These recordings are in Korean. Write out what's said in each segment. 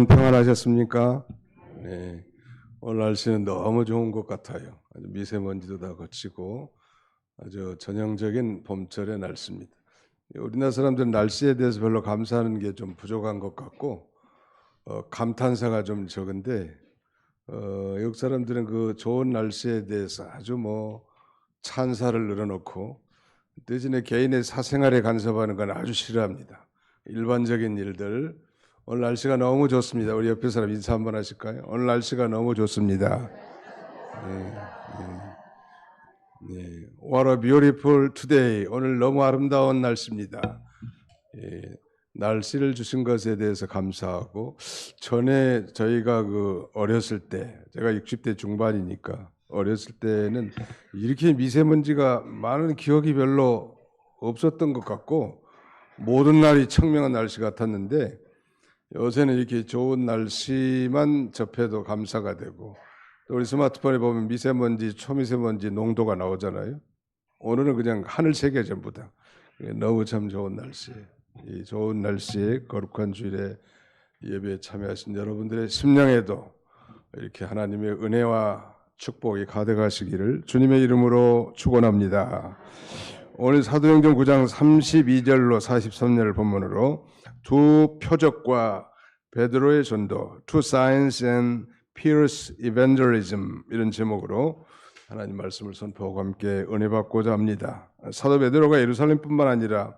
평안하셨습니까? 네. 오늘 날씨는 너무 좋은 것 같아요. 아주 미세먼지도 다 거치고 아주 전형적인 봄철의 날씨입니다. 우리나라 사람들은 날씨에 대해서 별로 감사하는 게 좀 부족한 것 같고 감탄사가 좀 적은데 외국 사람들은 그 좋은 날씨에 대해서 아주 찬사를 늘어놓고 대신에 개인의 사생활에 간섭하는 건 아주 싫어합니다. 일반적인 일들. 오늘 날씨가 너무 좋습니다. 우리 옆에 사람 인사 한번 하실까요? 오늘 날씨가 너무 좋습니다. 네. What a beautiful today. 오늘 너무 아름다운 날씨입니다. 예, 날씨를 주신 것에 대해서 감사하고 전에 저희가 어렸을 때 제가 60대 중반이니까 어렸을 때는 이렇게 미세먼지가 많은 기억이 별로 없었던 것 같고 모든 날이 청명한 날씨 같았는데 요새는 이렇게 좋은 날씨만 접해도 감사가 되고 또 우리 스마트폰에 보면 미세먼지, 초미세먼지 농도가 나오잖아요. 오늘은 그냥 하늘색이 전부 다. 너무 참 좋은 날씨. 이 좋은 날씨에 거룩한 주일에 예배에 참여하신 여러분들의 심령에도 이렇게 하나님의 은혜와 축복이 가득하시기를 주님의 이름으로 축원합니다. 오늘 사도행전 9장 32절로 43절을 본문으로 두 표적과 베드로의 전도, Two Signs and Peter's Evangelism 이런 제목으로 하나님 말씀을 선포하고 함께 은혜 받고자 합니다. 사도 베드로가 예루살렘뿐만 아니라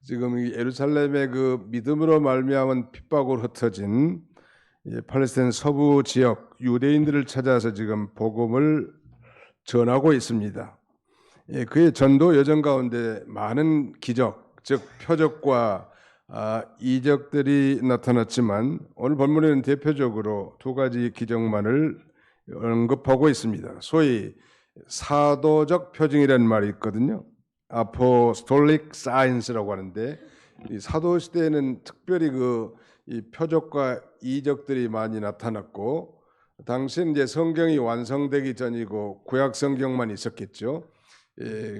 지금 이 예루살렘의 그 믿음으로 말미암은 핍박으로 흩어진 팔레스타인 서부 지역 유대인들을 찾아서 지금 복음을 전하고 있습니다. 그의 전도 여정 가운데 많은 기적, 즉 표적과 이적들이 나타났지만 오늘 본문에는 대표적으로 두 가지 기적만을 언급하고 있습니다. 소위 사도적 표징이라는 말이 있거든요. Apostolic Signs라고 하는데 이 사도 시대에는 특별히 이 표적과 이적들이 많이 나타났고 당시는 이제 성경이 완성되기 전이고 구약 성경만 있었겠죠.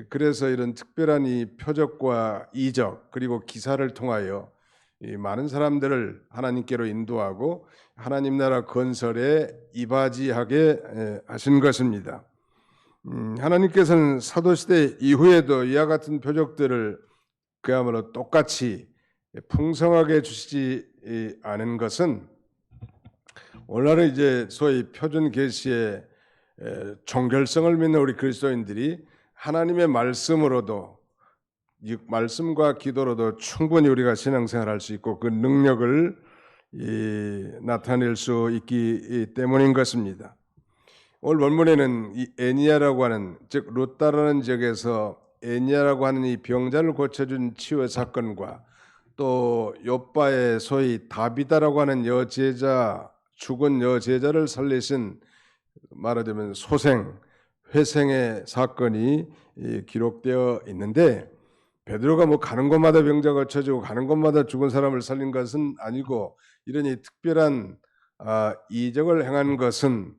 그래서 이런 특별한 이 표적과 이적 그리고 기사를 통하여 이 많은 사람들을 하나님께로 인도하고 하나님 나라 건설에 이바지하게 하신 것입니다. 하나님께서는 사도시대 이후에도 이와 같은 표적들을 그야말로 똑같이 풍성하게 주시지 않은 것은 오늘날은 이제 소위 표준 계시의 종결성을 믿는 우리 그리스도인들이 하나님의 말씀으로도 말씀과 기도로도 충분히 우리가 신앙생활할 수 있고 그 능력을 나타낼 수 있기 때문인 것입니다. 오늘 본문에는 이 에니야라고 하는 즉 루다라는 지역에서 에니야라고 하는 이 병자를 고쳐준 치유의 사건과 또 욥바의 소위 다비다라고 하는 여제자 죽은 여제자를 살리신 말하자면 회생의 사건이 기록되어 있는데 베드로가 가는 곳마다 병자 고쳐주고 가는 곳마다 죽은 사람을 살린 것은 아니고 이런 특별한 이적을 행한 것은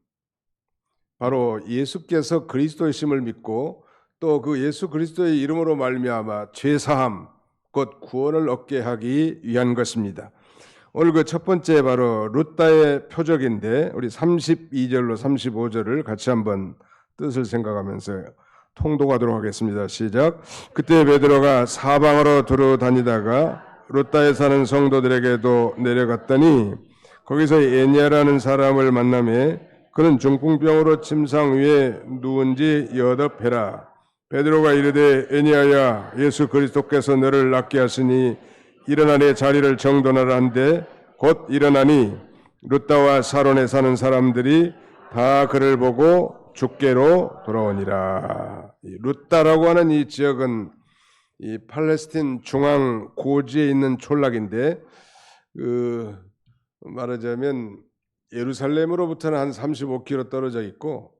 바로 예수께서 그리스도이심을 믿고 또 그 예수 그리스도의 이름으로 말미암아 죄사함 곧 구원을 얻게 하기 위한 것입니다. 오늘 그 첫 번째 바로 루다의 표적인데 우리 32절로 35절을 같이 한번 뜻을 생각하면서 통독하도록 하겠습니다. 시작. 그때 베드로가 사방으로 두루 다니다가 루다에 사는 성도들에게도 내려갔더니 거기서 에니야라는 사람을 만나매 그는 중풍병으로 침상 위에 누운 지 8회라. 베드로가 이르되 에니야야 예수 그리스도께서 너를 낫게 하시니 일어나 내 자리를 정돈하라 한데 곧 일어나니 루다와 사론에 사는 사람들이 다 그를 보고 죽게로 돌아오니라. 루다라고 하는 이 지역은 이 팔레스틴 중앙 고지에 있는 촌락인데 말하자면 예루살렘으로부터는 한 35km 떨어져 있고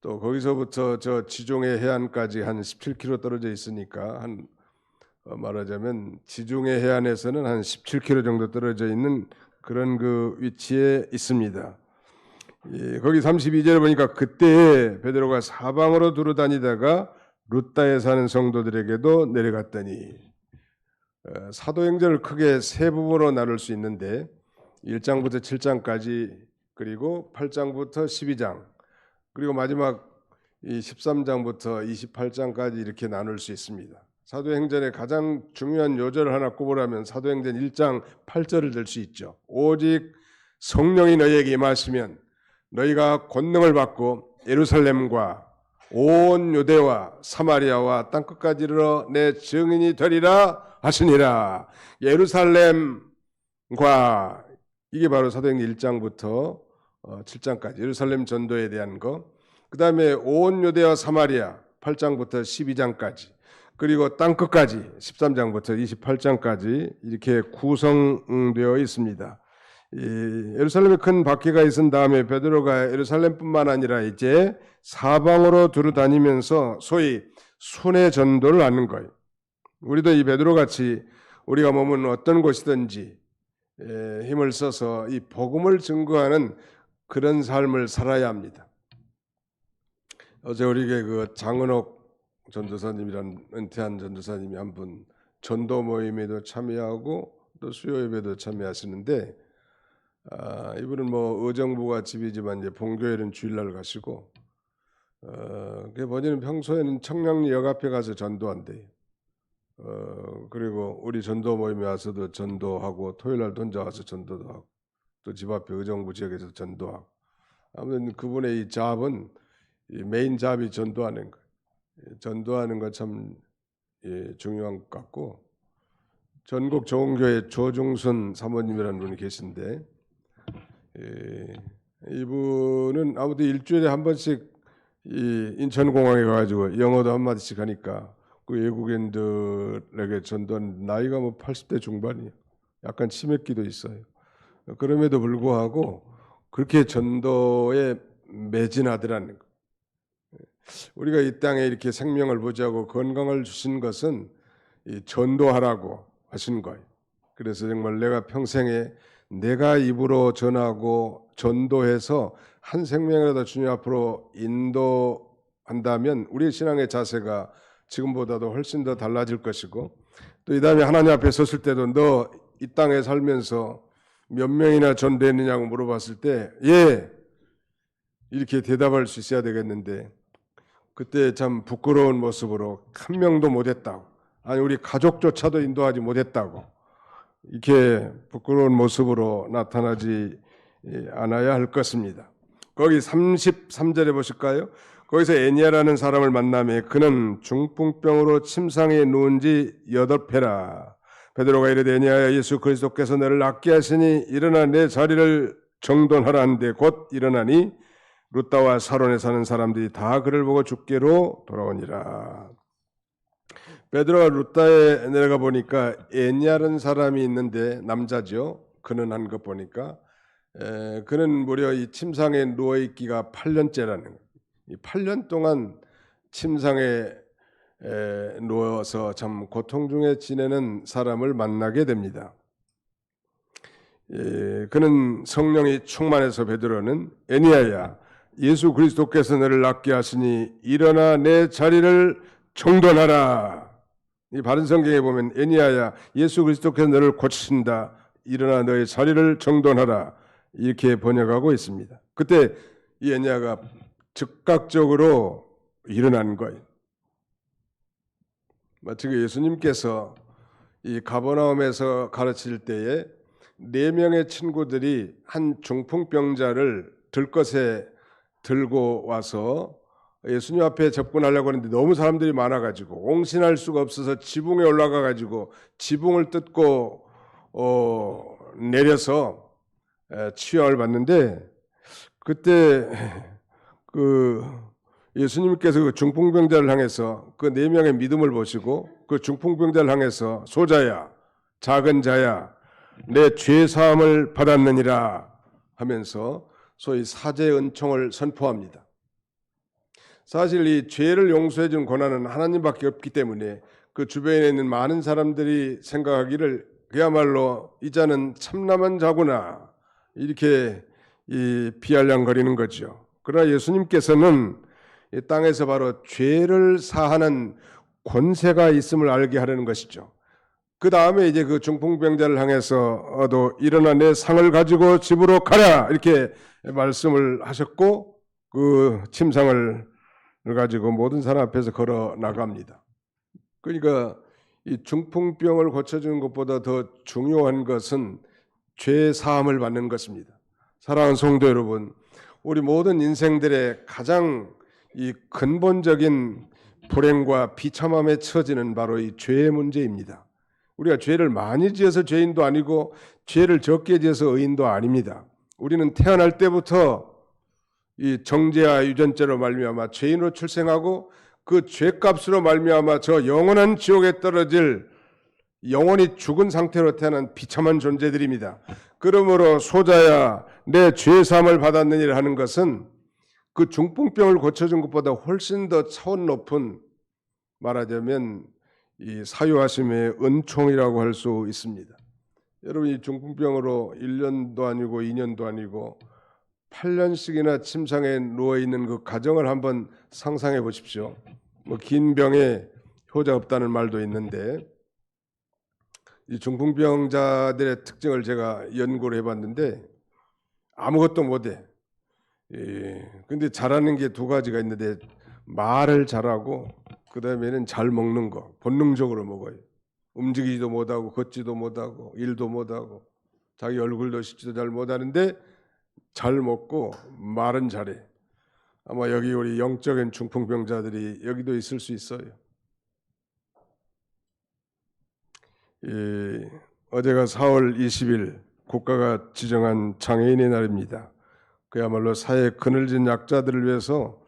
또 거기서부터 저 지중해 해안까지 한 17km 떨어져 있으니까 말하자면 지중해 해안에서는 한 17km 정도 떨어져 있는 그런 위치에 있습니다. 거기 32절에 보니까 그때 베드로가 사방으로 두루 다니다가 루다에 사는 성도들에게도 내려갔더니 사도행전을 크게 세 부분으로 나눌 수 있는데 1장부터 7장까지, 그리고 8장부터 12장, 그리고 마지막 이 13장부터 28장까지 이렇게 나눌 수 있습니다. 사도행전의 가장 중요한 요절을 하나 꼽으라면 사도행전 1장 8절을 들 수 있죠. 오직 성령이 너희에게 임하시면 너희가 권능을 받고 예루살렘과 온 유대와 사마리아와 땅끝까지 이르러 내 증인이 되리라 하시니라. 예루살렘과, 이게 바로 사도행전 1장부터 7장까지 예루살렘 전도에 대한 거, 그 다음에 온 유대와 사마리아 8장부터 12장까지, 그리고 땅끝까지 13장부터 28장까지 이렇게 구성되어 있습니다. 예루살렘에 큰 박해가 있은 다음에 베드로가 예루살렘뿐만 아니라 이제 사방으로 두루 다니면서 소위 순회 전도를 하는 거예요. 우리도 이 베드로같이 우리가 머무는 어떤 곳이든지 힘을 써서 이 복음을 증거하는 그런 삶을 살아야 합니다. 어제 우리에게 그 장은옥 전도사님이란 은퇴한 전도사님이 한 분 전도 모임에도 참여하고 또 수요 예배도 참여하시는데, 이분은 뭐 의정부가 집이지만 이제 본교회는 주일날 가시고, 그 본인은 평소에는 청량리역 앞에 가서 전도한대요. 그리고 우리 전도 모임에 와서도 전도하고, 토요일날 혼자 와서 전도도 하고, 또 집 앞에 의정부 지역에서 전도하고. 아무튼 그분의 이 잡은, 이 메인 잡이 전도하는 거. 전도하는 거 참 중요한 것 같고, 전국 좋은교회 조중순 사모님이라는 분이 계신데, 이분은 아무튼 일주일에 한 번씩 이 인천공항에 가가지고 영어도 한마디씩 하니까 그 외국인들에게 전도하는, 나이가 뭐 80대 중반이에요. 약간 치맥기도 있어요. 그럼에도 불구하고 그렇게 전도에 매진하더라는 거. 우리가 이 땅에 이렇게 생명을 보자고 건강을 주신 것은 이 전도하라고 하신 거예요. 그래서 정말 내가 평생에 내가 입으로 전하고 전도해서 한 생명이라도 주님 앞으로 인도한다면 우리의 신앙의 자세가 지금보다도 훨씬 더 달라질 것이고, 또 이 다음에 하나님 앞에 섰을 때도 너 이 땅에 살면서 몇 명이나 전도했느냐고 물어봤을 때 예, 이렇게 대답할 수 있어야 되겠는데, 그때 참 부끄러운 모습으로 한 명도 못했다고, 아니 우리 가족조차도 인도하지 못했다고, 이렇게 부끄러운 모습으로 나타나지 않아야 할 것입니다. 거기 33절에 보실까요? 거기서 애니아라는 사람을 만나매 그는 중풍병으로 침상에 누운 지 8회라. 베드로가 이르되 애니아야, 예수 그리스도께서 너를 낫게 하시니 일어나 내 자리를 정돈하라 한데 곧 일어나니 루다와 사론에 사는 사람들이 다 그를 보고 죽게로 돌아오니라. 베드로가 루다에 내려가 보니까 애니아라는 사람이 있는데, 남자죠. 그는 한 것 보니까 그는 무려 이 침상에 누워있기가 8년째라는 거예요. 이 8년 동안 침상에 누워서 참 고통 중에 지내는 사람을 만나게 됩니다. 그는 성령이 충만해서 베드로는 애니아야, 예수 그리스도께서 너를 낫게 하시니 일어나 내 자리를 정돈하라. 이 바른 성경에 보면 애니아야, 예수 그리스도께서 너를 고치신다. 일어나 너의 자리를 정돈하라. 이렇게 번역하고 있습니다. 그때 이 애니아가 즉각적으로 일어난 거예요. 마치 예수님께서 이 가버나움에서 가르칠 때에 4명의 친구들이 한 중풍병자를 들것에 들고 와서 예수님 앞에 접근하려고 하는데 너무 사람들이 많아가지고 옹신할 수가 없어서 지붕에 올라가가지고 지붕을 뜯고 내려서 치유를 받는데, 그때 예수님께서 그 중풍병자를 향해서 그 4명의 믿음을 보시고 그 중풍병자를 향해서 소자야, 작은 자야, 내 죄 사함을 받았느니라 하면서 소위 사죄 은총을 선포합니다. 사실 이 죄를 용서해 준 권한은 하나님밖에 없기 때문에 그 주변에 있는 많은 사람들이 생각하기를 그야말로 이 자는 참남한 자구나, 이렇게 비아냥거리는 거죠. 그러나 예수님께서는 이 땅에서 바로 죄를 사하는 권세가 있음을 알게 하려는 것이죠. 그 다음에 이제 그 중풍병자를 향해서 너 일어나 내 상을 가지고 집으로 가라 이렇게 말씀을 하셨고 그 침상을 가지고 모든 사람 앞에서 걸어 나갑니다. 그러니까 이 중풍병을 고쳐주는 것보다 더 중요한 것은 죄 사함을 받는 것입니다. 사랑하는 성도 여러분, 우리 모든 인생들의 가장 이 근본적인 불행과 비참함에 처지는 바로 이 죄의 문제입니다. 우리가 죄를 많이 지어서 죄인도 아니고 죄를 적게 지어서 의인도 아닙니다. 우리는 태어날 때부터 이 정죄와 유전죄로 말미암아 죄인으로 출생하고 그 죄값으로 말미암아 저 영원한 지옥에 떨어질 영원히 죽은 상태로 태어난 비참한 존재들입니다. 그러므로 소자야 내 죄사함을 받았느니라 하는 것은 그 중풍병을 고쳐준 것보다 훨씬 더 차원 높은 말하자면 이 사유하심의 은총이라고 할 수 있습니다. 여러분 이 중풍병으로 1년도 아니고 2년도 아니고 8년씩이나 침상에 누워 있는 그 가정을 한번 상상해 보십시오. 뭐 긴 병에 효자 없다는 말도 있는데 이 중풍병자들의 특징을 제가 연구를 해봤는데 아무것도 못해. 근데 잘하는 게 두 가지가 있는데 말을 잘하고 그 다음에는 잘 먹는 거, 본능적으로 먹어요. 움직이지도 못하고 걷지도 못하고 일도 못하고 자기 얼굴도 씻지도 잘 못하는데 잘 먹고 말은 잘해. 아마 여기 우리 영적인 중풍병자들이 여기도 있을 수 있어요. 어제가 4월 20일 국가가 지정한 장애인의 날입니다. 그야말로 사회의 그늘진 약자들을 위해서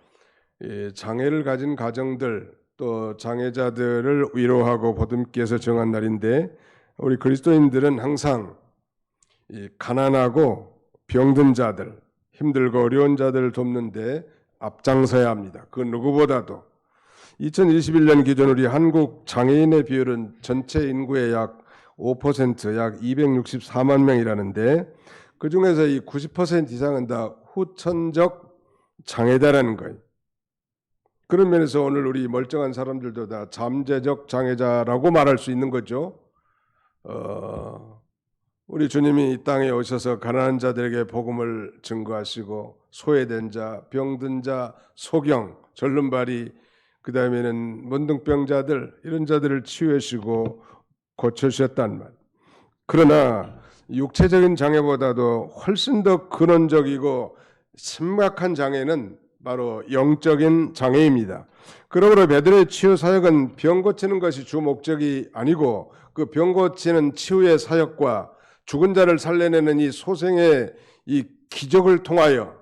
장애를 가진 가정들 또 장애자들을 위로하고 보듬기 위해서 정한 날인데 우리 그리스도인들은 항상 이 가난하고 병든 자들, 힘들고 어려운 자들을 돕는데 앞장서야 합니다. 그 누구보다도 2021년 기준 우리 한국 장애인의 비율은 전체 인구의 약 5%, 약 264만 명이라는데 그 중에서 이 90% 이상은 다 후천적 장애자라는 거예요. 그런 면에서 오늘 우리 멀쩡한 사람들도 다 잠재적 장애자라고 말할 수 있는 거죠. 우리 주님이 이 땅에 오셔서 가난한 자들에게 복음을 증거하시고 소외된 자, 병든 자, 소경, 절름발이 그 다음에는 문둥병자들 이런 자들을 치유하시고 고쳐주셨단 말. 그러나 육체적인 장애보다도 훨씬 더 근원적이고 심각한 장애는 바로 영적인 장애입니다. 그러므로 베드로의 치유 사역은 병 고치는 것이 주 목적이 아니고 그 병 고치는 치유의 사역과 죽은 자를 살려내는 이 소생의 이 기적을 통하여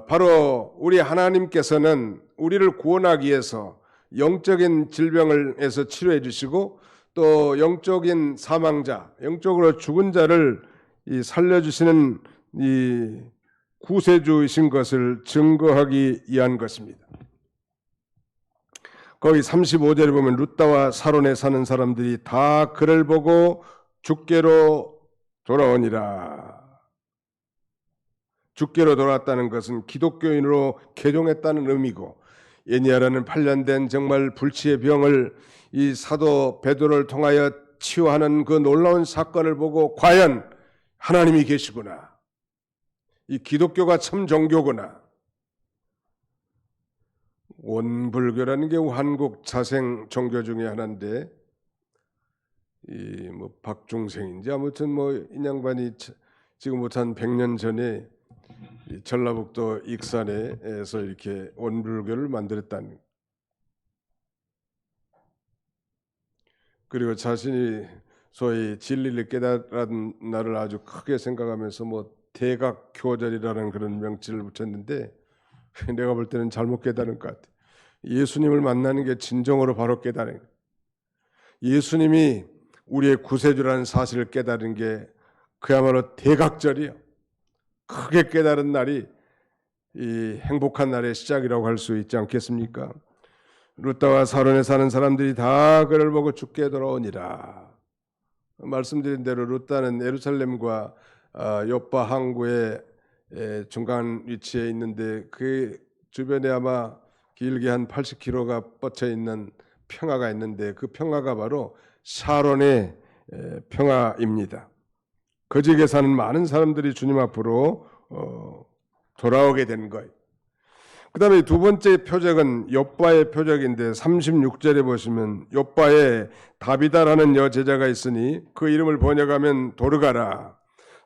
바로 우리 하나님께서는 우리를 구원하기 위해서 영적인 질병에서 치료해 주시고 또 영적인 사망자, 영적으로 죽은 자를 살려주시는 이 구세주이신 것을 증거하기 위한 것입니다. 거기 35절에 보면 룻다와 사론에 사는 사람들이 다 그를 보고 주께로 돌아오니라. 주께로 돌아왔다는 것은 기독교인으로 개종했다는 의미고 에니아라는 8년 된 정말 불치의 병을 이 사도 베드로를 통하여 치유하는 그 놀라운 사건을 보고 과연 하나님이 계시구나. 이 기독교가 참 종교구나. 원불교라는 게 한국 자생 종교 중에 하나인데 이 뭐 박중생인지 아무튼 뭐 인양반이 지금부터 한 100년 전에 전라북도 익산에서 이렇게 원불교를 만들었다는. 그리고 자신이 소위 진리를 깨달은 날을 아주 크게 생각하면서 뭐 대각교절이라는 그런 명칭을 붙였는데 내가 볼 때는 잘못 깨달은 것 같아. 예수님을 만나는 게 진정으로 바로 깨달은 거예요. 예수님이 우리의 구세주라는 사실을 깨달은 게 그야말로 대각절이에요. 크게 깨달은 날이 이 행복한 날의 시작이라고 할 수 있지 않겠습니까? 룻다와 사론에 사는 사람들이 다 그를 보고 주께 돌아오니라. 말씀드린 대로 룻다는 예루살렘과 요파 항구의 중간 위치에 있는데 그 주변에 아마 길게 한 80km가 뻗쳐 있는 평화가 있는데 그 평화가 바로 샤론의 평화입니다. 거지게 사는 많은 사람들이 주님 앞으로 돌아오게 된 거예요. 그 다음에 두 번째 표적은 욥바의 표적인데 36절에 보시면 욥바에 다비다라는 여제자가 있으니 그 이름을 번역하면 도르가라.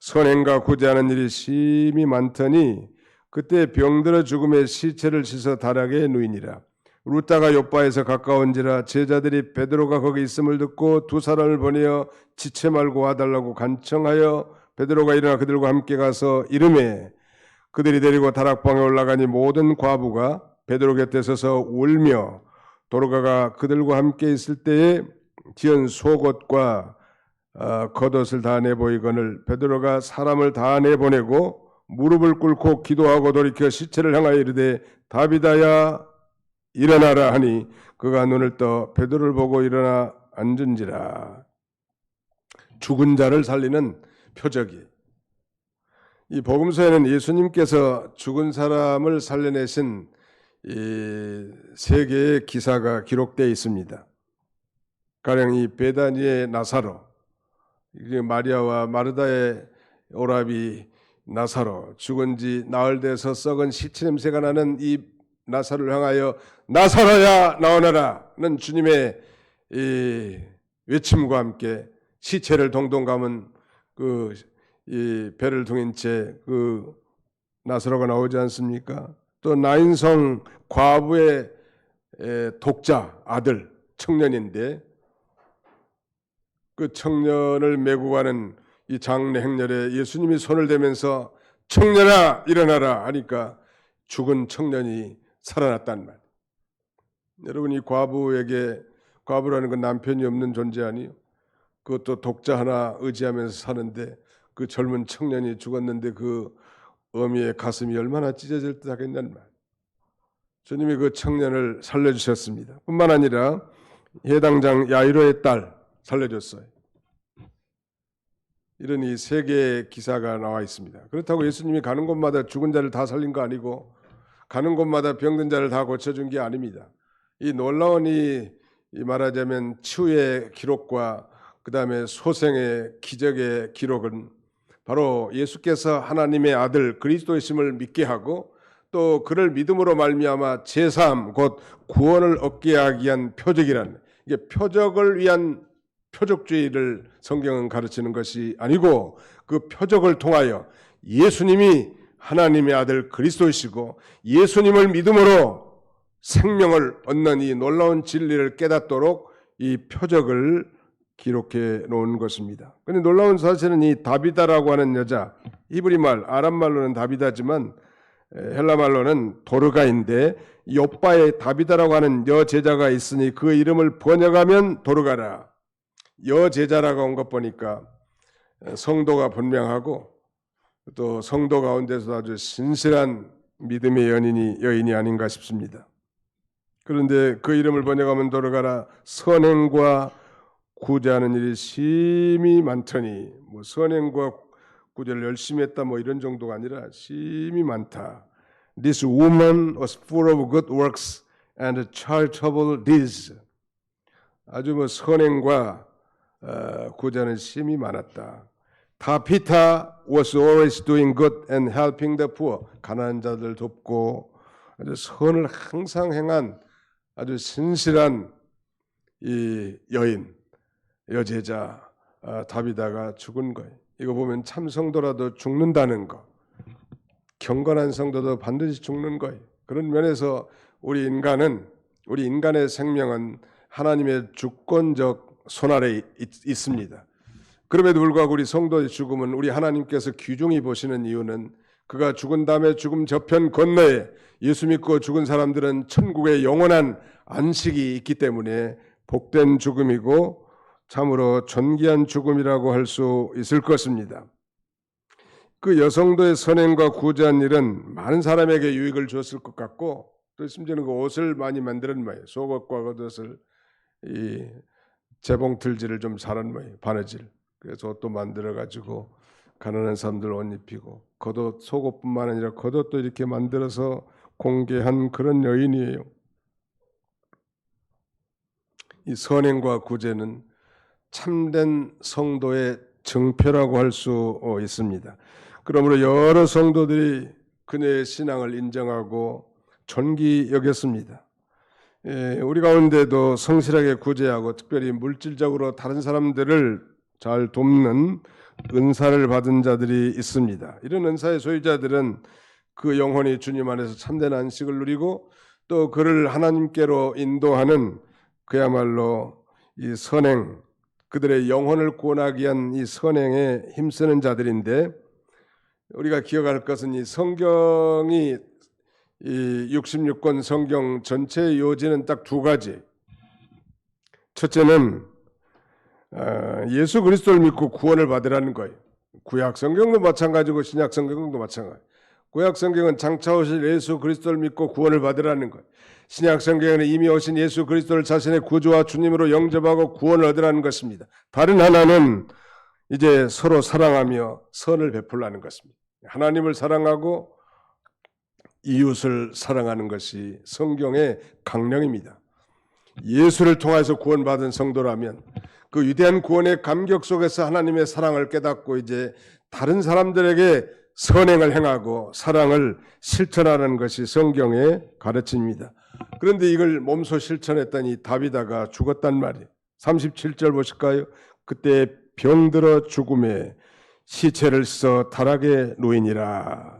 선행과 구제하는 일이 심히 많더니 그때 병들어 죽음의 시체를 씻어 다락에 누이니라. 루다가 욥바에서 가까운지라 제자들이 베드로가 거기 있음을 듣고 두 사람을 보내어 지체 말고 와달라고 간청하여 베드로가 일어나 그들과 함께 가서 이르매 그들이 데리고 다락방에 올라가니 모든 과부가 베드로 곁에 서서 울며 도르가가 그들과 함께 있을 때에 지은 속옷과 겉옷을 다 내보이거늘 베드로가 사람을 다 내보내고 무릎을 꿇고 기도하고 돌이켜 시체를 향하여 이르되 다비다야 일어나라 하니 그가 눈을 떠 베드로를 보고 일어나 앉은지라. 죽은 자를 살리는 표적이 이 복음서에는 예수님께서 죽은 사람을 살려내신 이 세 개의 기사가 기록되어 있습니다. 가령 이 베다니의 나사로, 마리아와 마르다의 오라비 나사로, 죽은 지 나흘 돼서 썩은 시체 냄새가 나는 이 나사로를 향하여 나사로야 나오너라는 주님의 이 외침과 함께 시체를 동동 감은 이 배를 둥인 채 그 나사로가 나오지 않습니까? 또 나인성 과부의 독자 아들 청년인데 그 청년을 메고 가는 이 장례 행렬에 예수님이 손을 대면서 청년아 일어나라 하니까 죽은 청년이 살아났단 말. 여러분 이 과부에게 과부라는 건 남편이 없는 존재 아니요? 그것도 독자 하나 의지하면서 사는데 그 젊은 청년이 죽었는데 그 어미의 가슴이 얼마나 찢어질 듯 하겠냐는 말. 주님이 그 청년을 살려주셨습니다. 뿐만 아니라 해당장 야이로의 딸 살려줬어요. 이런 이 세 개의 기사가 나와 있습니다. 그렇다고 예수님이 가는 곳마다 죽은 자를 다 살린 거 아니고 가는 곳마다 병든 자를 다 고쳐준 게 아닙니다. 이 놀라운 이 말하자면 치유의 기록과 그 다음에 소생의 기적의 기록은 바로 예수께서 하나님의 아들 그리스도이심을 믿게 하고 또 그를 믿음으로 말미암아 제3 곧 구원을 얻게 하기 위한 표적이란 이게 표적을 위한 표적주의를 성경은 가르치는 것이 아니고 그 표적을 통하여 예수님이 하나님의 아들 그리스도이시고 예수님을 믿음으로 생명을 얻는 이 놀라운 진리를 깨닫도록 이 표적을 기록해 놓은 것입니다. 그런데 놀라운 사실은 이 다비다라고 하는 여자, 히브리 말, 아람 말로는 다비다지만 헬라 말로는 도르가인데 욥바에 다비다라고 하는 여제자가 있으니 그 이름을 번역하면 도르가라. 여제자라고 한 것 보니까 성도가 분명하고 또 성도 가운데서 아주 신실한 믿음의 여인이 아닌가 싶습니다. 그런데 그 이름을 번역하면 도르가라. 선행과 구제하는 일이 심히 많더니 뭐 선행과 구제를 열심히 했다 뭐 이런 정도가 아니라 심히 많다. This woman was full of good works and charitable deeds. 아주 뭐 선행과 구제하는 심이 많았다. 다비다 was always doing good and helping the poor. 가난한 자들 돕고 아주 선을 항상 행한 아주 신실한 이 여제자 다비다가 죽은 거예요. 이거 보면 참 성도라도 죽는다는 거, 경건한 성도도 반드시 죽는 거예요. 그런 면에서 우리 인간의 생명은 하나님의 주권적 손아래에 있습니다. 그럼에도 불구하고 우리 성도의 죽음은 우리 하나님께서 귀중히 보시는 이유는 그가 죽은 다음에 죽음 저편 건너에 예수 믿고 죽은 사람들은 천국의 영원한 안식이 있기 때문에 복된 죽음이고 참으로 존귀한 죽음이라고 할 수 있을 것입니다. 그 여성도의 선행과 구제한 일은 많은 사람에게 유익을 줬을 것 같고 또 심지어는 그 옷을 많이 만드는 모양, 속옷과 겉옷을 이 재봉틀질을 좀 잘한 모양, 바느질. 그래서 옷도 만들어 가지고 가난한 사람들 옷 입히고 겉옷, 속옷뿐만 아니라 겉옷도 이렇게 만들어서 공개한 그런 여인이에요. 이 선행과 구제는 참된 성도의 증표라고 할 수 있습니다. 그러므로 여러 성도들이 그녀의 신앙을 인정하고 존귀 여겼습니다. 우리 가운데도 성실하게 구제하고 특별히 물질적으로 다른 사람들을 잘 돕는 은사를 받은 자들이 있습니다. 이런 은사의 소유자들은 그 영혼이 주님 안에서 참된 안식을 누리고 또 그를 하나님께로 인도하는 그야말로 이 선행, 그들의 영혼을 구원하기 위한 이 선행에 힘쓰는 자들인데, 우리가 기억할 것은 이 성경이 이 66권 성경 전체의 요지는 딱 두 가지. 첫째는 예수 그리스도를 믿고 구원을 받으라는 거예요. 구약 성경도 마찬가지고 신약 성경도 마찬가지. 구약 성경은 장차 오실 예수 그리스도를 믿고 구원을 받으라는 거예요. 신약 성경에는 이미 오신 예수 그리스도를 자신의 구주와 주님으로 영접하고 구원을 얻으라는 것입니다. 다른 하나는 이제 서로 사랑하며 선을 베풀라는 것입니다. 하나님을 사랑하고 이웃을 사랑하는 것이 성경의 강령입니다. 예수를 통해서 구원받은 성도라면 그 위대한 구원의 감격 속에서 하나님의 사랑을 깨닫고 이제 다른 사람들에게 선행을 행하고 사랑을 실천하는 것이 성경의 가르침입니다. 그런데 이걸 몸소 실천했더니 다비다가 죽었단 말이에요. 37절 보실까요? 그때 병들어 죽음에 시체를 써 타락에 놓이니라.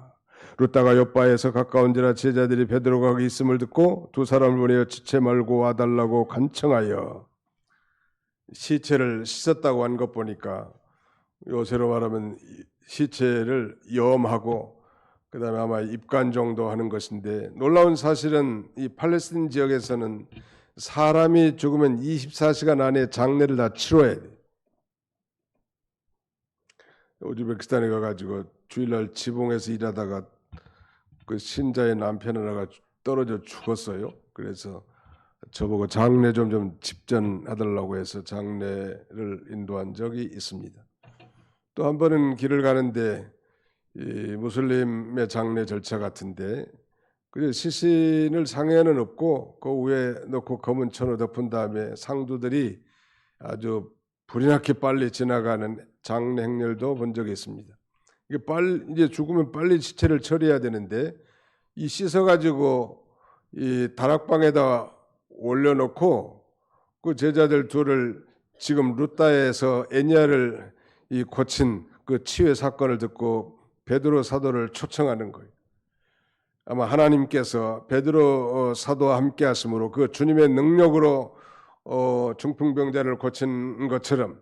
룻다가 욥바에서 가까운지라 제자들이 베드로가 있음을 듣고 두 사람을 보내어 지체 말고 와달라고 간청하여 시체를 씻었다고 한 것 보니까 요새로 말하면 시체를 염하고 그다음에 아마 입간 정도 하는 것인데, 놀라운 사실은 이 팔레스틴 지역에서는 사람이 죽으면 24시간 안에 장례를 다 치러야 돼. 우즈베키스탄에 가가지고 주일날 지붕에서 일하다가 그 신자의 남편 하나가 떨어져 죽었어요. 그래서 저보고 장례 좀 집전해달라고 해서 장례를 인도한 적이 있습니다. 또 한 번은 길을 가는데 이 무슬림의 장례 절차 같은데, 그래서 시신을 상에는 없고 그 위에 놓고 검은 천으로 덮은 다음에 상두들이 아주 불이 나게 빨리 지나가는 장례 행렬도 본 적이 있습니다. 이게 이제 죽으면 빨리 시체를 처리해야 되는데, 이 씻어가지고 이 다락방에다 올려놓고 그 제자들 둘을 지금 룻다에서 애니야를 이 고친 그 치유의 사건을 듣고 베드로 사도를 초청하는 거예요. 아마 하나님께서 베드로 사도와 함께 하심으로 그 주님의 능력으로 중풍병자를 고친 것처럼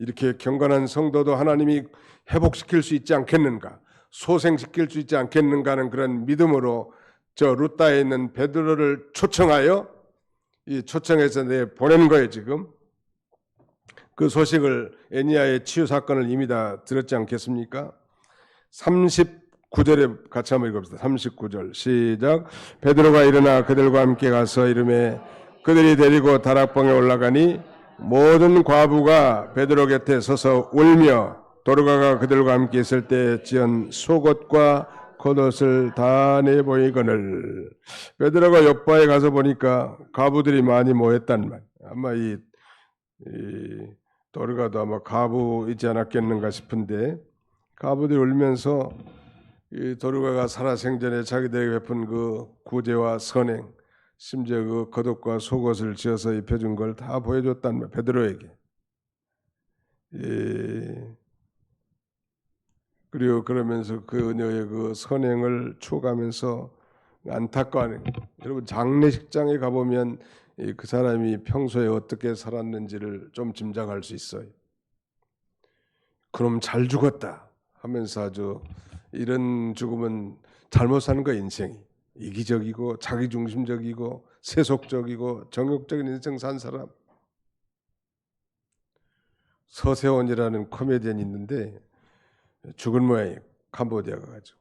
이렇게 경건한 성도도 하나님이 회복시킬 수 있지 않겠는가, 소생시킬 수 있지 않겠는가 하는 그런 믿음으로 저 룻다에 있는 베드로를 초청하여 이 초청해서 보낸 거예요. 지금 그 소식을 애니야의 치유 사건을 이미 다 들었지 않겠습니까? 39절에 같이 한번 읽읍시다. 39절 시작. 베드로가 일어나 그들과 함께 가서 이르매 그들이 데리고 다락방에 올라가니 모든 과부가 베드로 곁에 서서 울며 도르가가 그들과 함께 있을 때 지은 속옷과 겉옷을 다 내보이거늘. 베드로가 욥바에 가서 보니까 과부들이 많이 모였단 말. 아마 이 도르가도 아마 과부이지 않았겠는가 싶은데, 과부들이 울면서 이 도르가가 살아생전에 자기들에게 베푼 그 구제와 선행, 심지어 그 겉옷과 속옷을 지어서 입혀준 걸 다 보여줬단 말, 베드로에게. 그리고 그러면서 그녀의 그 선행을 추억하면서 안타까워하는, 여러분 장례식장에 가보면 그 사람이 평소에 어떻게 살았는지를 좀 짐작할 수 있어요. 그럼 잘 죽었다 하면서 아주 이런 죽음은 잘못 사는 거야. 인생이 이기적이고 자기중심적이고 세속적이고 정욕적인 인생 산 사람. 서세원이라는 코미디언이 있는데 죽은 모양이에요. 캄보디아 가가지고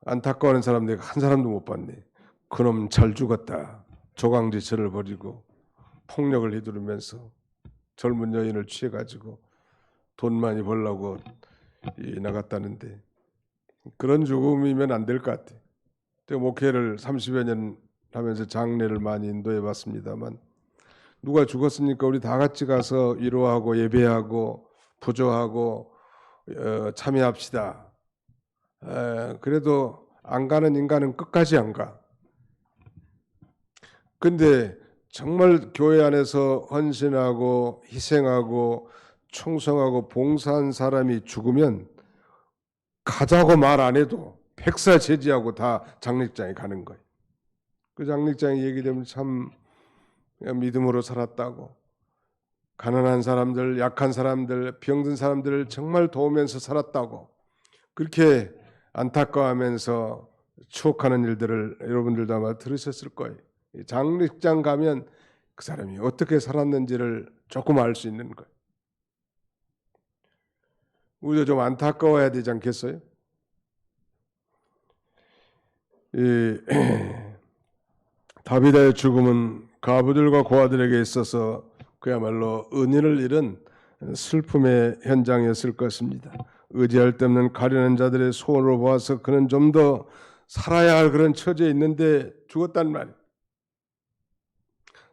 안타까워하는 사람 내가 한 사람도 못 봤네. 그놈 잘 죽었다. 조강지처를 벌이고 폭력을 휘두르면서 젊은 여인을 취해가지고 돈 많이 벌려고 나갔다는데, 그런 죽음이면 안 될 것 같아. 제가 목회를 30여 년 하면서 장례를 많이 인도해 봤습니다만 누가 죽었으니까 우리 다 같이 가서 위로하고 예배하고 부조하고 참여합시다. 그래도 안 가는 인간은 끝까지 안 가. 근데 정말 교회 안에서 헌신하고 희생하고 충성하고 봉사한 사람이 죽으면 가자고 말 안 해도 백사제지하고 다 장례장에 가는 거예요. 그 장례장에 얘기되면 참 믿음으로 살았다고, 가난한 사람들, 약한 사람들, 병든 사람들을 정말 도우면서 살았다고 그렇게 안타까워하면서 추억하는 일들을 여러분들도 아마 들으셨을 거예요. 장례장 가면 그 사람이 어떻게 살았는지를 조금 알 수 있는 거예요. 우리도 좀 안타까워야 되지 않겠어요? 다비다의 죽음은 가부들과 고아들에게 있어서 그야말로 은인을 잃은 슬픔의 현장이었을 것입니다. 의지할 데 없는 가련한 자들의 소원으로 보아서 그는 좀 더 살아야 할 그런 처지에 있는데 죽었단 말이에요.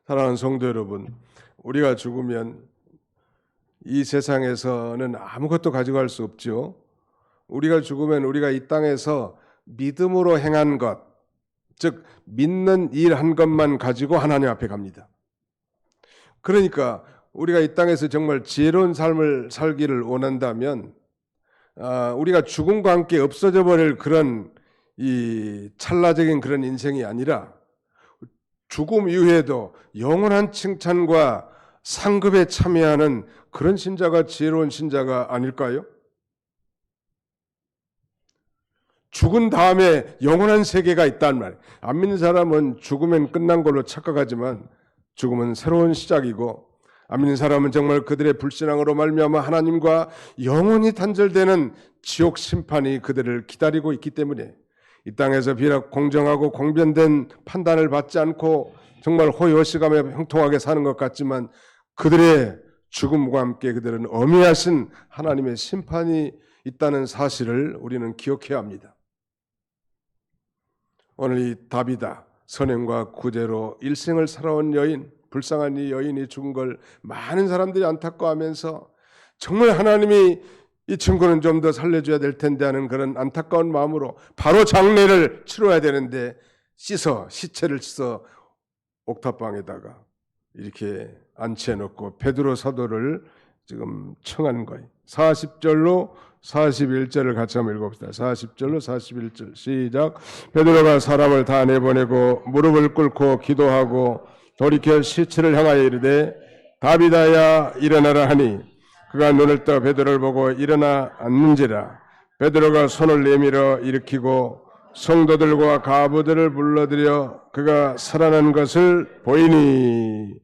사랑하는 성도 여러분, 우리가 죽으면 이 세상에서는 아무것도 가져갈 수 없죠. 우리가 죽으면 우리가 이 땅에서 믿음으로 행한 것, 즉 믿는 일 한 것만 가지고 하나님 앞에 갑니다. 그러니까 우리가 이 땅에서 정말 지혜로운 삶을 살기를 원한다면 우리가 죽음과 함께 없어져 버릴 그런 이 찰나적인 그런 인생이 아니라 죽음 이후에도 영원한 칭찬과 상급에 참여하는 그런 신자가 지혜로운 신자가 아닐까요? 죽은 다음에 영원한 세계가 있단 말이에요. 안 믿는 사람은 죽으면 끝난 걸로 착각하지만 죽음은 새로운 시작이고, 안 믿는 사람은 정말 그들의 불신앙으로 말미암아 하나님과 영원히 단절되는 지옥 심판이 그들을 기다리고 있기 때문에 이 땅에서 비록 공정하고 공변된 판단을 받지 않고 정말 호의호식하며 형통하게 사는 것 같지만 그들의 죽음과 함께 그들은 엄미하신 하나님의 심판이 있다는 사실을 우리는 기억해야 합니다. 오늘 이 다비다, 선행과 구제로 일생을 살아온 여인, 불쌍한 이 여인이 죽은 걸 많은 사람들이 안타까워하면서 정말 하나님이 이 친구는 좀 더 살려줘야 될 텐데 하는 그런 안타까운 마음으로 바로 장례를 치러야 되는데 시체를 씻어 옥탑방에다가 이렇게 안치해놓고 베드로 사도를 지금 청하는 거예요. 40절로 41절을 같이 한번 읽어봅시다. 40절로 41절 시작. 베드로가 사람을 다 내보내고 무릎을 꿇고 기도하고 돌이켜 시체를 향하여 이르되 다비다야 일어나라 하니 그가 눈을 떠 베드로를 보고 일어나 앉는지라. 베드로가 손을 내밀어 일으키고 성도들과 가부들을 불러들여 그가 살아난 것을 보이니.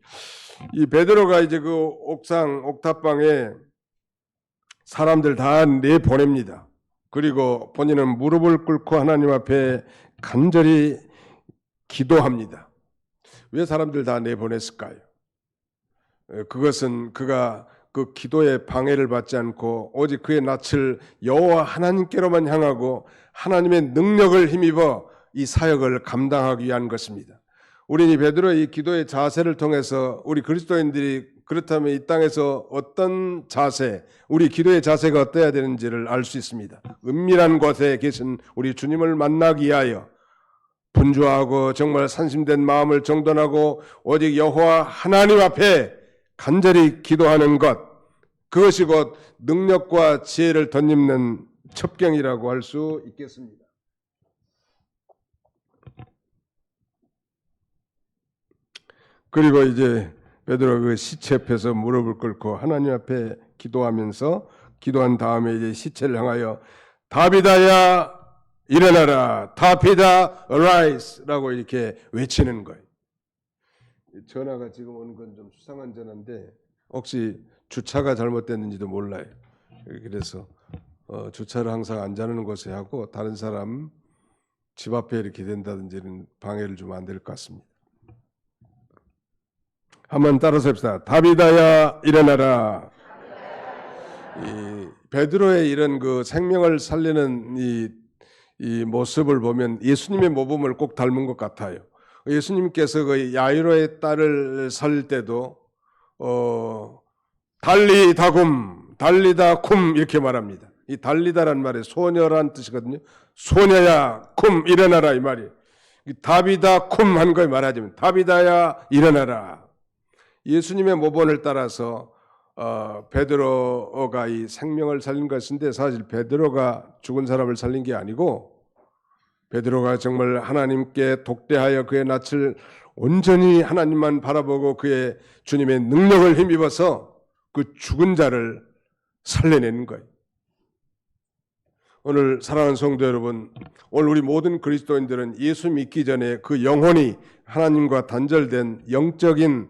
이 베드로가 이제 그 옥탑방에 사람들 다 내보냅니다. 그리고 본인은 무릎을 꿇고 하나님 앞에 간절히 기도합니다. 왜 사람들 다 내보냈을까요? 그것은 그가 그 기도에 방해를 받지 않고 오직 그의 낯을 여호와 하나님께로만 향하고 하나님의 능력을 힘입어 이 사역을 감당하기 위한 것입니다. 우리는 이 베드로의 이 기도의 자세를 통해서 우리 그리스도인들이 그렇다면 이 땅에서 어떤 자세, 우리 기도의 자세가 어떠해야 되는지를 알 수 있습니다. 은밀한 곳에 계신 우리 주님을 만나기 위하여 분주하고 정말 산심된 마음을 정돈하고 오직 여호와 하나님 앞에 간절히 기도하는 것, 그것이 곧 능력과 지혜를 덧입는 첩경이라고 할 수 있겠습니다. 그리고 이제 베드로가 그 시체 앞에서 무릎을 꿇고 하나님 앞에 기도하면서 기도한 다음에 이제 시체를 향하여 다비다야 일어나라, 다비다 arise!라고 이렇게 외치는 거예요. 전화가 지금 오는 건 좀 수상한 전화인데 혹시 주차가 잘못됐는지도 몰라요. 그래서 주차를 항상 앉아있는 곳에 하고 다른 사람 집 앞에 이렇게 된다든지는 방해를 주면 안 될 것 같습니다. 한번 따라서 합시다. 다비다야 일어나라. 이 베드로의 이런 그 생명을 살리는 이 모습을 보면 예수님의 모범을 꼭 닮은 것 같아요. 예수님께서 그 야이로의 딸을 살릴 때도 달리다굼, 달리다쿰 이렇게 말합니다. 이 달리다란 말이 소녀란 뜻이거든요. 소녀야 쿰 일어나라 이 말이에요. 다비다 쿰 한 거에 말하자면 다비다야 일어나라. 예수님의 모본을 따라서 베드로가 이 생명을 살린 것인데 사실 베드로가 죽은 사람을 살린 게 아니고 베드로가 정말 하나님께 독대하여 그의 낯을 온전히 하나님만 바라보고 그의 주님의 능력을 힘입어서 그 죽은 자를 살려내는 거예요. 오늘 사랑하는 성도 여러분, 오늘 우리 모든 그리스도인들은 예수 믿기 전에 그 영혼이 하나님과 단절된 영적인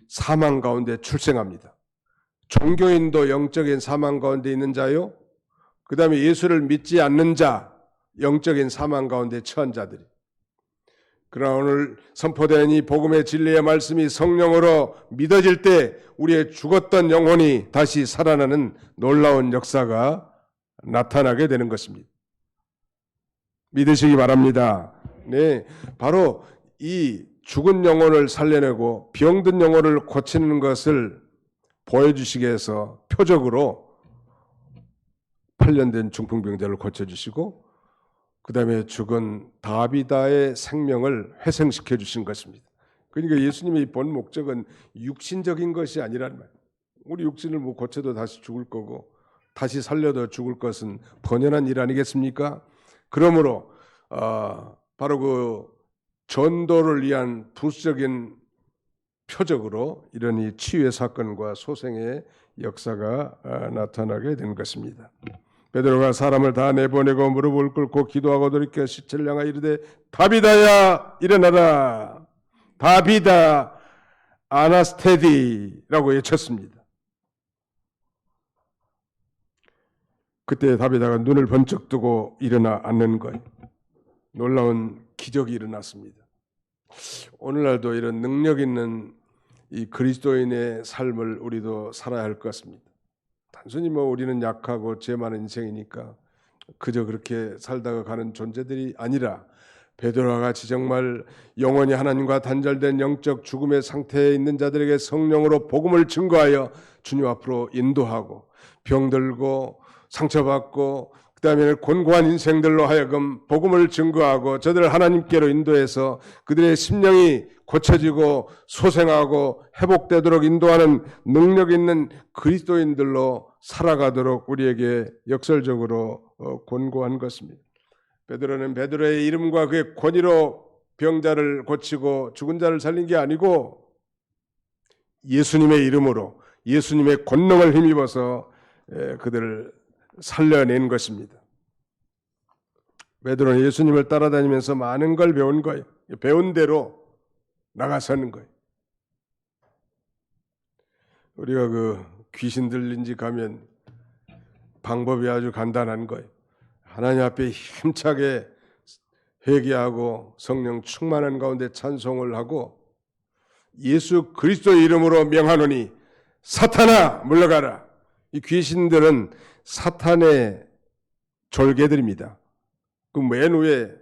사망 가운데 출생합니다. 종교인도 영적인 사망 가운데 있는 자요. 그 다음에 예수를 믿지 않는 자, 영적인 사망 가운데 처한 자들이. 그러나 오늘 선포된 이 복음의 진리의 말씀이 성령으로 믿어질 때 우리의 죽었던 영혼이 다시 살아나는 놀라운 역사가 나타나게 되는 것입니다. 믿으시기 바랍니다. 네, 바로 이 죽은 영혼을 살려내고 병든 영혼을 고치는 것을 보여주시기 위해서 표적으로 8년 된 중풍병자를 고쳐주시고 그 다음에 죽은 다비다의 생명을 회생시켜 주신 것입니다. 그러니까 예수님의 본 목적은 육신적인 것이 아니란 말이에요. 우리 육신을 뭐 고쳐도 다시 죽을 거고 다시 살려도 죽을 것은 번연한 일 아니겠습니까? 그러므로 바로 그 전도를 위한 부수적인 표적으로 이런 이 치유의 사건과 소생의 역사가 나타나게 된 것입니다. 베드로가 사람을 다 내보내고 무릎을 꿇고 기도하고 돌이켜 시체를 향하여 이르되 다비다야 일어나라. 다비다 아나스테디라고 외쳤습니다. 그때 다비다가 눈을 번쩍 뜨고 일어나 앉는 것, 놀라운 기적이 일어났습니다. 오늘날도 이런 능력 있는 이 그리스도인의 삶을 우리도 살아야 할 것 같습니다. 단순히 뭐 우리는 약하고 죄 많은 인생이니까 그저 그렇게 살다가 가는 존재들이 아니라 베드로와 같이 정말 영원히 하나님과 단절된 영적 죽음의 상태에 있는 자들에게 성령으로 복음을 증거하여 주님 앞으로 인도하고 병들고 상처받고 그 다음에 곤고한 인생들로 하여금 복음을 증거하고 저들을 하나님께로 인도해서 그들의 심령이 고쳐지고 소생하고 회복되도록 인도하는 능력 있는 그리스도인들로 살아가도록 우리에게 역설적으로 권고한 것입니다. 베드로는 베드로의 이름과 그의 권위로 병자를 고치고 죽은 자를 살린 게 아니고 예수님의 이름으로 예수님의 권능을 힘입어서 그들을 살려낸 것입니다. 베드로는 예수님을 따라다니면서 많은 걸 배운 거예요. 배운 대로 나가서는 거예요. 우리가 그 귀신 들린 집 가면 방법이 아주 간단한 거예요. 하나님 앞에 힘차게 회개하고 성령 충만한 가운데 찬송을 하고 예수 그리스도의 이름으로 명하노니 사탄아 물러가라. 이 귀신들은 사탄의 졸개들입니다. 그 맨 위에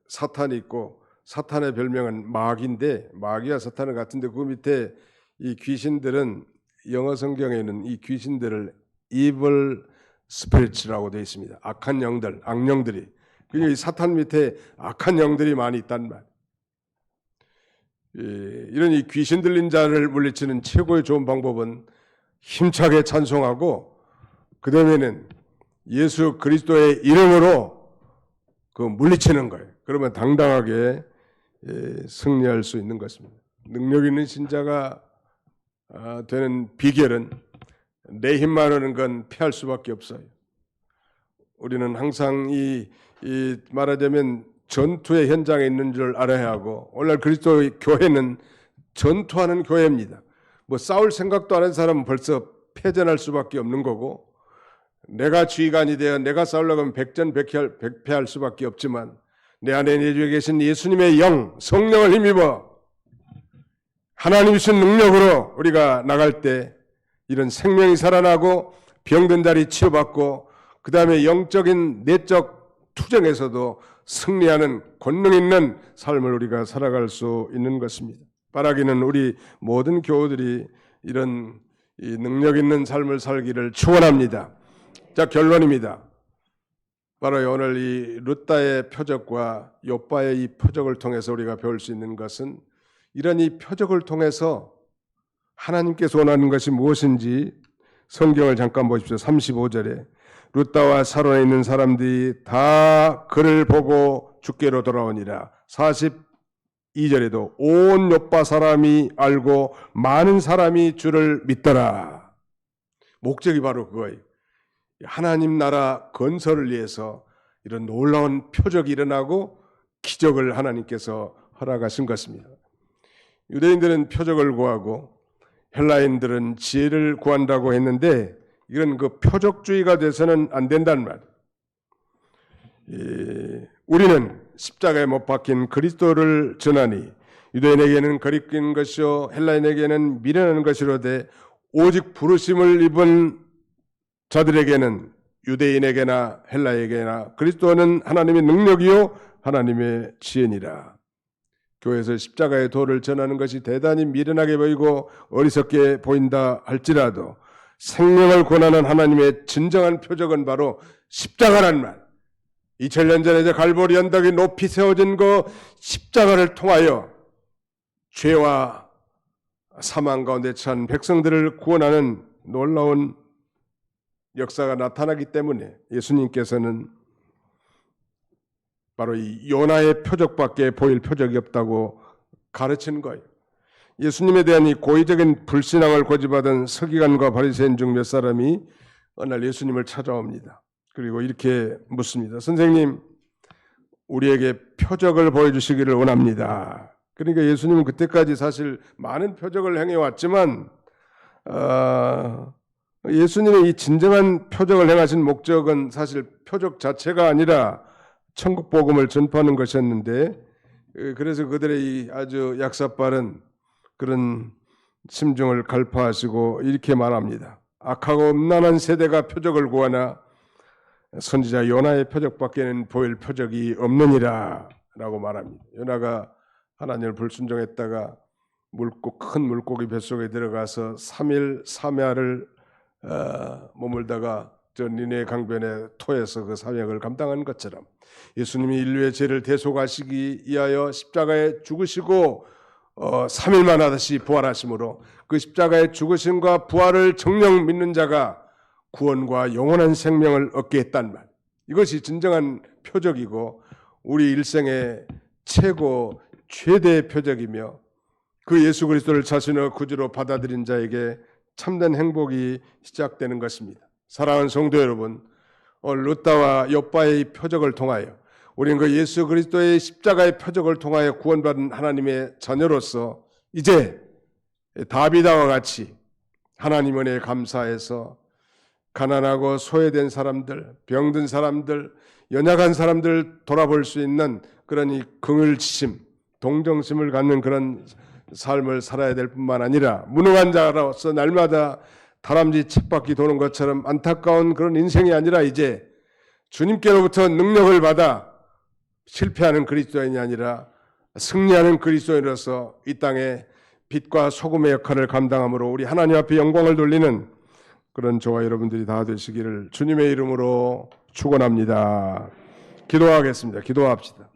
사탄이 있고 사탄의 별명은 마귀인데 마귀와 사탄은 같은데 그 밑에 이 귀신들은 영어 성경에는 이 귀신들을 evil spirits라고 되어 있습니다. 악한 영들, 악령들이. 그러니까 이 사탄 밑에 악한 영들이 많이 있단 말. 이런 이 귀신 들린 자를 물리치는 최고의 좋은 방법은 힘차게 찬송하고 그 다음에는 예수 그리스도의 이름으로 그 물리치는 거예요. 그러면 당당하게 승리할 수 있는 것입니다. 능력 있는 신자가 되는 비결은 내 힘만으로는 건 피할 수밖에 없어요. 우리는 항상 이 말하자면 전투의 현장에 있는 줄 알아야 하고 오늘날 그리스도의 교회는 전투하는 교회입니다. 뭐 싸울 생각도 안 하는 사람은 벌써 패전할 수밖에 없는 거고 내가 지휘관이 되어 내가 싸우려고 하면 백패할 수밖에 없지만 내 안에 내주에 계신 예수님의 영, 성령을 힘입어 하나님의 능력으로 우리가 나갈 때 이런 생명이 살아나고 병든 자리 치유받고 그 다음에 영적인 내적 투쟁에서도 승리하는 권능 있는 삶을 우리가 살아갈 수 있는 것입니다. 바라기는 우리 모든 교우들이 이런 이 능력 있는 삶을 살기를 축원합니다. 자, 결론입니다. 바로 오늘 이 룻다의 표적과 욥바의 이 표적을 통해서 우리가 배울 수 있는 것은 이런 이 표적을 통해서 하나님께서 원하는 것이 무엇인지 성경을 잠깐 보십시오. 35절에 룻다와 사론에 있는 사람들이 다 그를 보고 주께로 돌아오니라. 42절에도 온 욥바 사람이 알고 많은 사람이 주를 믿더라. 목적이 바로 그거예요. 하나님 나라 건설을 위해서 이런 놀라운 표적이 일어나고 기적을 하나님께서 허락하신 것입니다. 유대인들은 표적을 구하고 헬라인들은 지혜를 구한다고 했는데 이건 그 표적주의가 돼서는 안 된다는 말. 우리는 십자가에 못 박힌 그리스도를 전하니 유대인에게는 거리낀 것이요 헬라인에게는 미련한 것이로되 오직 부르심을 입은 자들에게는 유대인에게나 헬라에게나 그리스도는 하나님의 능력이요 하나님의 지혜니라. 교회에서 십자가의 도를 전하는 것이 대단히 미련하게 보이고 어리석게 보인다 할지라도 생명을 권하는 하나님의 진정한 표적은 바로 십자가란 말. 2000년 전에 갈보리 언덕이 높이 세워진 그 십자가를 통하여 죄와 사망 가운데 처한 백성들을 구원하는 놀라운 역사가 나타나기 때문에 예수님께서는 바로 이 요나의 표적밖에 보일 표적이 없다고 가르치는 거예요. 예수님에 대한 이 고의적인 불신앙을 고집하던 서기관과 바리새인 중 몇 사람이 어느 날 예수님을 찾아옵니다. 그리고 이렇게 묻습니다. 선생님, 우리에게 표적을 보여주시기를 원합니다. 그러니까 예수님은 그때까지 사실 많은 표적을 행해왔지만 예수님의 이 진정한 표적을 행하신 목적은 사실 표적 자체가 아니라 천국 복음을 전파하는 것이었는데 그래서 그들의 이 아주 약사빠른 그런 심중을 갈파하시고 이렇게 말합니다. 악하고 음란한 세대가 표적을 구하나 선지자 요나의 표적밖에는 보일 표적이 없느니라 라고 말합니다. 요나가 하나님을 불순종했다가 큰 물고기 뱃속에 들어가서 3일 3야를 머물다가 저 니네 강변에 토해서 그 사역을 감당한 것처럼 예수님이 인류의 죄를 대속하시기 위하여 십자가에 죽으시고 3일만 하듯이 부활하심으로 그 십자가의 죽으심과 부활을 정녕 믿는 자가 구원과 영원한 생명을 얻게 했단 말. 이것이 진정한 표적이고 우리 일생의 최고 최대의 표적이며 그 예수 그리스도를 자신의 구주로 받아들인 자에게 참된 행복이 시작되는 것입니다. 사랑하는 성도 여러분, 룻다와 욥바의 표적을 통하여 우리는 그 예수 그리스도의 십자가의 표적을 통하여 구원받은 하나님의 자녀로서 이제 다비다와 같이 하나님 은혜에 감사해서 가난하고 소외된 사람들, 병든 사람들, 연약한 사람들 돌아볼 수 있는 그런 이 긍휼지심, 동정심을 갖는 그런 삶을 살아야 될 뿐만 아니라 무능한 자로서 날마다 다람쥐 쳇바퀴 도는 것처럼 안타까운 그런 인생이 아니라 이제 주님께로부터 능력을 받아 실패하는 그리스도인이 아니라 승리하는 그리스도인으로서 이 땅에 빛과 소금의 역할을 감당함으로 우리 하나님 앞에 영광을 돌리는 그런 저와 여러분들이 다 되시기를 주님의 이름으로 축원합니다. 기도하겠습니다. 기도합시다.